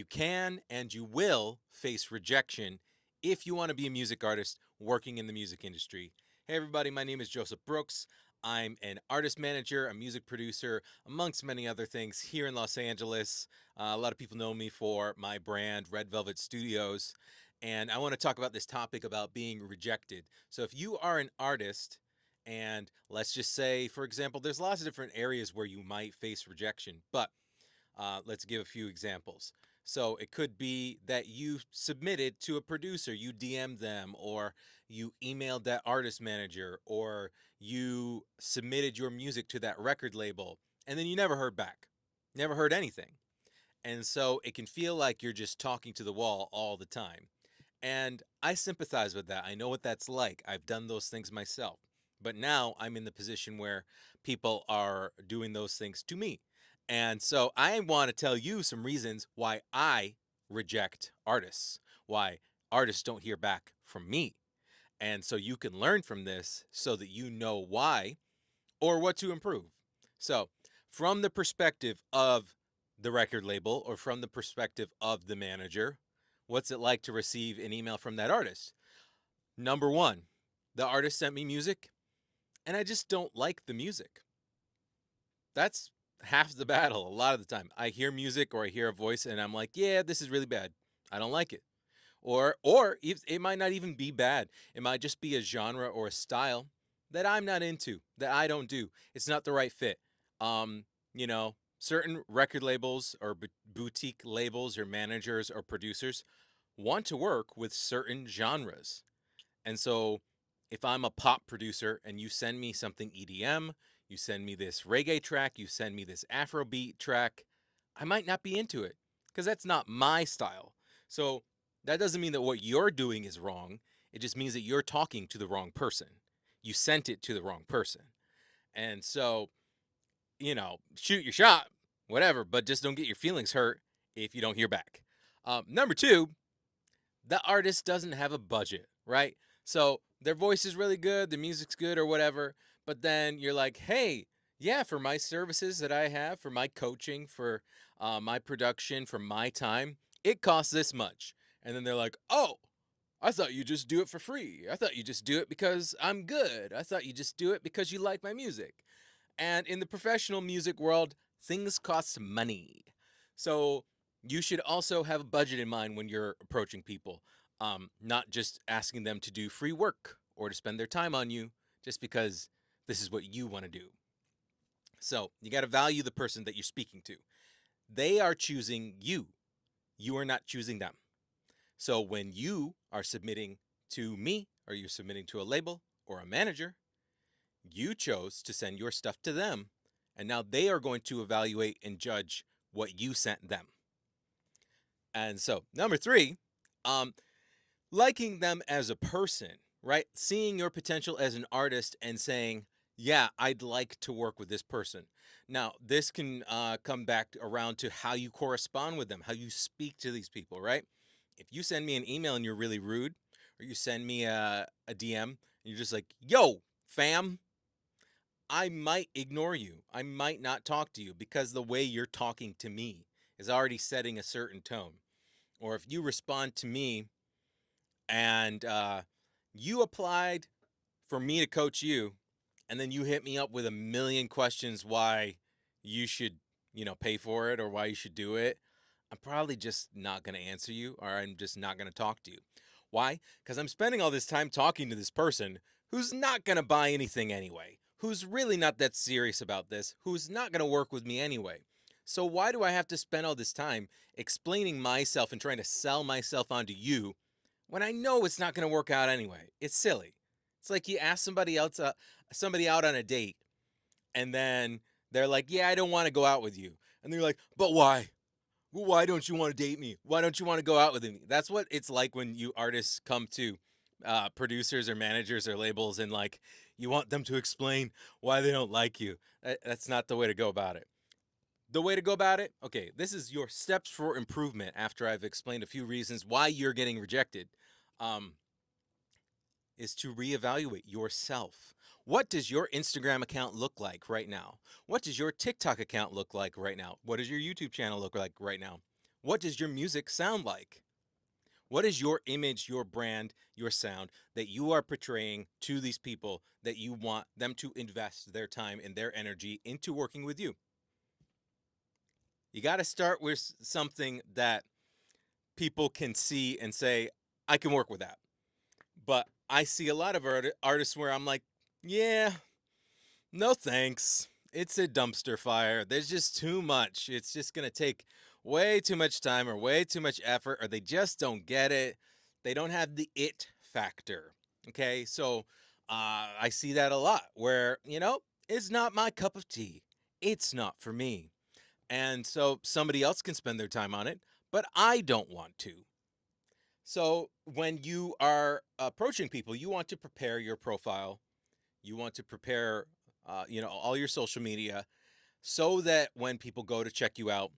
can and you will face rejection if you want to be a music artist working in the music industry. Hey, everybody, my name is Joseph Brooks. I'm an artist manager, a music producer, amongst many other things here in Los Angeles. A lot of people know me for my brand, Red Velvet Studios. And I want to talk about this topic about being rejected. So, if you are an artist, and let's just say, for example, there's lots of different areas where you might face rejection, but let's give a few examples. So it could be that you submitted to a producer, you DM'd them, or you emailed that artist manager, or you submitted your music to that record label, and then you never heard back, never heard anything. And so it can feel like you're just talking to the wall all the time. And I sympathize with that. I know what that's like. I've done those things myself. But now I'm in the position where people are doing those things to me. And so I want to tell you some reasons why I reject artists, why artists don't hear back from me. And so you can learn from this so that you know why or what to improve. So, from the perspective of the record label or from the perspective of the manager, what's it like to receive an email from that artist? Number one, the artist sent me music and I just don't like the music. That's half the battle a lot of the time. I hear music or I hear a voice and I'm like, yeah, this is really bad. I don't like it. Or it might not even be bad. It might just be a genre or a style that I'm not into, that I don't do. It's not the right fit. Um, certain record labels or boutique labels or managers or producers want to work with certain genres. And so if I'm a pop producer and you send me something EDM, you send me this reggae track, you send me this Afrobeat track, I might not be into it because that's not my style. So that doesn't mean that what you're doing is wrong. It just means that you're talking to the wrong person. You sent it to the wrong person. And so, shoot your shot, whatever, but just don't get your feelings hurt if you don't hear back. Number two, the artist doesn't have a budget, right? So their voice is really good, the music's good or whatever, but then you're like, hey, yeah, for my services that I have, for my coaching, for my production, for my time, it costs this much. And then they're like, oh, I thought you just do it for free. I thought you just do it because I'm good. I thought you just do it because you like my music. And in the professional music world, things cost money. So you should also have a budget in mind when you're approaching people, not just asking them to do free work or to spend their time on you just because this is what you want to do. So you got to value the person that you're speaking to. They are choosing you, you are not choosing them. So when you are submitting to me or you're submitting to a label or a manager, you chose to send your stuff to them, and now they are going to evaluate and judge what you sent them. And so, number three, um, liking them as a person, right? Seeing your potential as an artist and saying, yeah, I'd like to work with this person. Now, this can come back around to how you correspond with them, how you speak to these people, right? If you send me an email and you're really rude, or you send me a DM and you're just like, yo, fam, I might ignore you. I might not talk to you because the way you're talking to me is already setting a certain tone. Or if you respond to me and you applied for me to coach you, and then you hit me up with a million questions why you should, pay for it or why you should do it, I'm probably just not going to answer you or I'm just not going to talk to you. Why? Because I'm spending all this time talking to this person who's not going to buy anything anyway, who's really not that serious about this, who's not going to work with me anyway. So why do I have to spend all this time explaining myself and trying to sell myself onto you when I know it's not going to work out anyway? It's silly. It's like you ask somebody out on a date, and then they're like, "Yeah, I don't want to go out with you," and they're like, "But why? Well, why don't you want to date me? Why don't you want to go out with me?" That's what it's like when you artists come to producers or managers or labels, and like you want them to explain why they don't like you. That's not the way to go about it. The way to go about it, okay, this is your steps for improvement after I've explained a few reasons why you're getting rejected. Um, is to reevaluate yourself. What does your Instagram account look like right now? What does your TikTok account look like right now? What does your YouTube channel look like right now? What does your music sound like? What is your image, your brand, your sound that you are portraying to these people that you want them to invest their time and their energy into working with you? You got to start with something that people can see and say, I can work with that. But I see a lot of artists where I'm like, yeah, no thanks. It's a dumpster fire. There's just too much. It's just going to take way too much time or way too much effort, or they just don't get it. They don't have the it factor. Okay. So I see that a lot where, it's not my cup of tea. It's not for me. And so somebody else can spend their time on it, but I don't want to. So when you are approaching people, you want to prepare your profile. You want to prepare, all your social media so that when people go to check you out,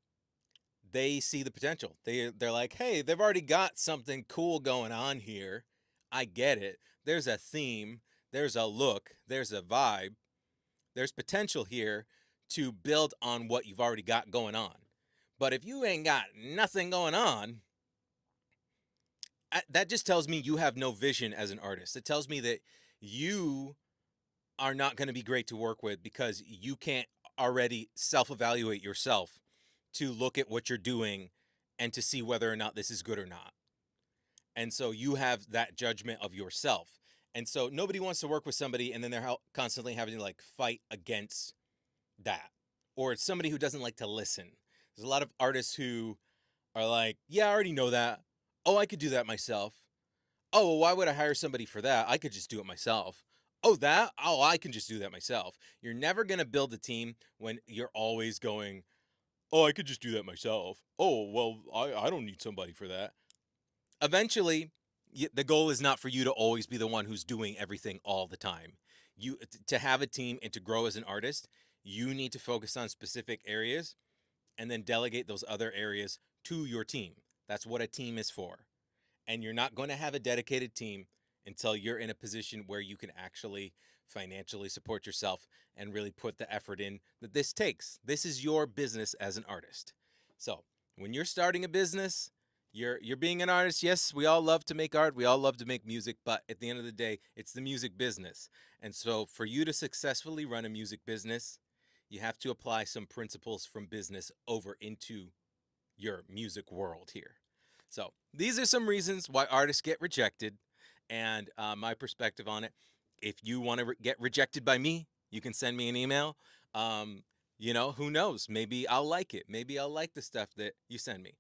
they see the potential. They're like, hey, they've already got something cool going on here. I get it. There's a theme. There's a look. There's a vibe. There's potential here to build on what you've already got going on. But if you ain't got nothing going on, that just tells me you have no vision as an artist. It tells me that you are not going to be great to work with because you can't already self evaluate yourself to look at what you're doing and to see whether or not this is good or not. And so you have that judgment of yourself. And so nobody wants to work with somebody and then they're constantly having to like fight against that. Or it's somebody who doesn't like to listen. There's a lot of artists who are like, yeah, I already know that. Oh, I could do that myself. Oh, well, why would I hire somebody for that? I could just do it myself. Oh, that? Oh, I can just do that myself. You're never going to build a team when you're always going, oh, I could just do that myself. Oh, well, I don't need somebody for that. Eventually, the goal is not for you to always be the one who's doing everything all the time. To have a team and to grow as an artist, you need to focus on specific areas and then delegate those other areas to your team. That's what a team is for. And you're not going to have a dedicated team until you're in a position where you can actually financially support yourself and really put the effort in that this takes. This is your business as an artist. So, when you're starting a business, you're being an artist. Yes, we all love to make art. We all love to make music, but at the end of the day, it's the music business. And so, for you to successfully run a music business, you have to apply some principles from business over into your music world here. So these are some reasons why artists get rejected and my perspective on it. If you want to get rejected by me, you can send me an email. Who knows? Maybe I'll like it. Maybe I'll like the stuff that you send me.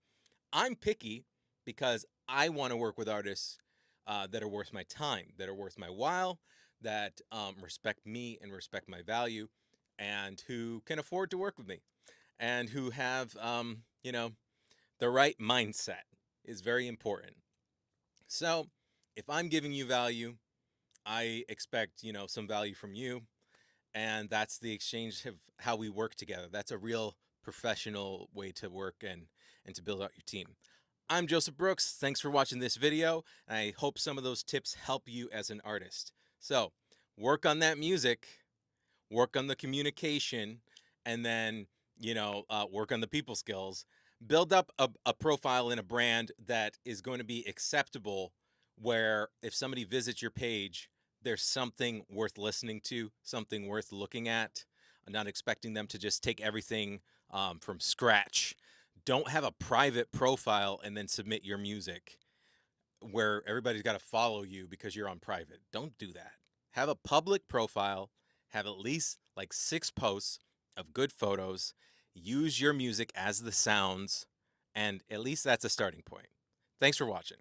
I'm picky because I want to work with artists that are worth my time, that are worth my while, that respect me and respect my value, and who can afford to work with me, and who have, the right mindset is very important. So, if I'm giving you value, I expect, some value from you. And that's the exchange of how we work together. That's a real professional way to work and to build out your team. I'm Joseph Brooks. Thanks for watching this video. I hope some of those tips help you as an artist. So, work on that music, work on the communication, and then work on the people skills. Build up a profile in a brand that is going to be acceptable, where if somebody visits your page, there's something worth listening to, something worth looking at. I'm not expecting them to just take everything from scratch. Don't have a private profile and then submit your music where everybody's got to follow you because you're on private. Don't do that. Have a public profile, have at least like 6 posts of good photos, use your music as the sounds, and at least that's a starting point. Thanks for watching.